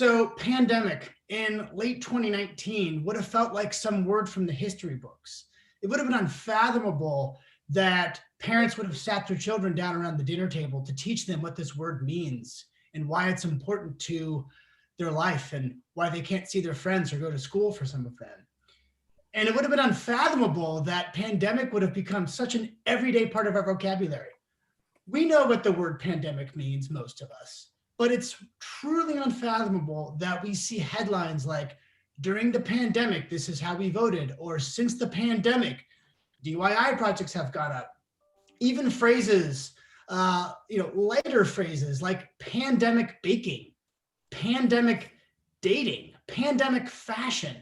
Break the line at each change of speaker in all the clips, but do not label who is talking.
So pandemic in late 2019 would have felt like some word from the history books. It would have been unfathomable that parents would have sat their children down around the dinner table to teach them what this word means and why it's important to their life and why they can't see their friends or go to school for some of them. And it would have been unfathomable that pandemic would have become such an everyday part of our vocabulary. We know what the word pandemic means, most of us, but it's truly unfathomable that we see headlines like, during the pandemic, this is how we voted, or since the pandemic, DIY projects have gone up. Even phrases, lighter phrases like pandemic baking, pandemic dating, pandemic fashion,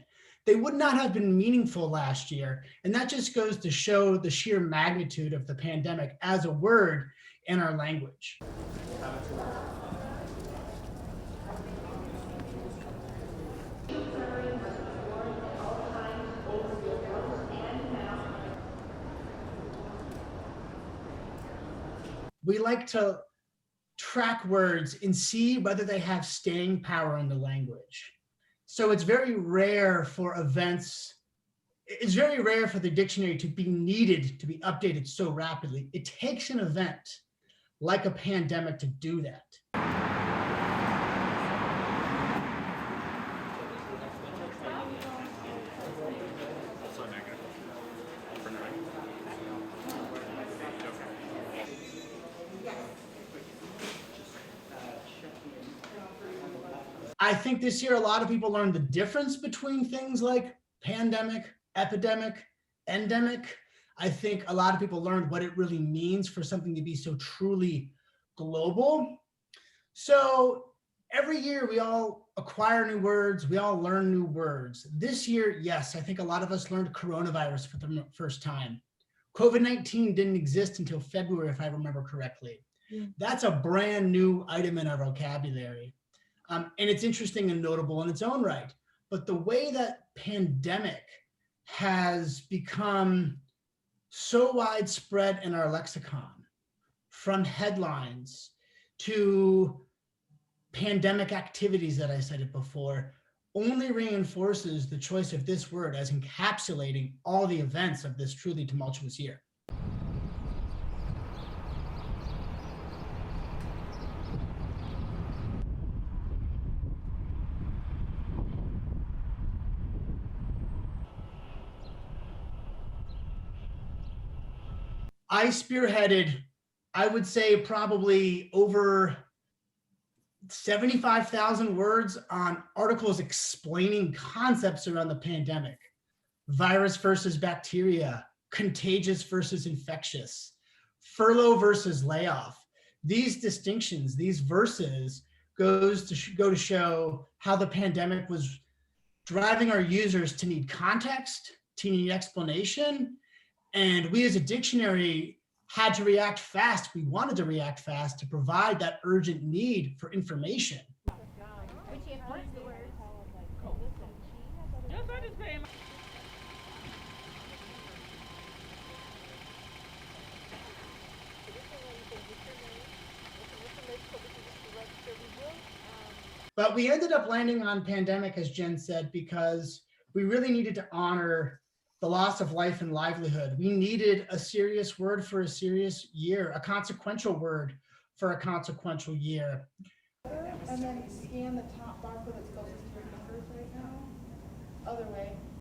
they would not have been meaningful last year. And that just goes to show the sheer magnitude of the pandemic as a word in our language. We like to track words and see whether they have staying power in the language. So it's very rare for it's very rare for the dictionary to be needed to be updated so rapidly. It takes an event like a pandemic to do that. I think this year a lot of people learned the difference between things like pandemic, epidemic, endemic. I think a lot of people learned what it really means for something to be so truly global. So every year we all acquire new words, we all learn new words. This year, yes, I think a lot of us learned coronavirus for the first time. COVID-19 didn't exist until February, if I remember correctly. That's a brand new item in our vocabulary. And it's interesting and notable in its own right. But the way that pandemic has become so widespread in our lexicon, from headlines to pandemic activities that I cited before, only reinforces the choice of this word as encapsulating all the events of this truly tumultuous year. I spearheaded, I would say, probably over 75,000 words on articles explaining concepts around the pandemic: virus versus bacteria, contagious versus infectious, furlough versus layoff. These distinctions, these verses go to show how the pandemic was driving our users to need context, to need explanation. And we as a dictionary had to react fast. We wanted to react fast to provide that urgent need for information. But we ended up landing on pandemic, as Jen said, because we really needed to honor the loss of life and livelihood. We needed a serious word for a serious year, a consequential word for a consequential year.
And then scan the top barcode that's closest to your fingers right now. Other way.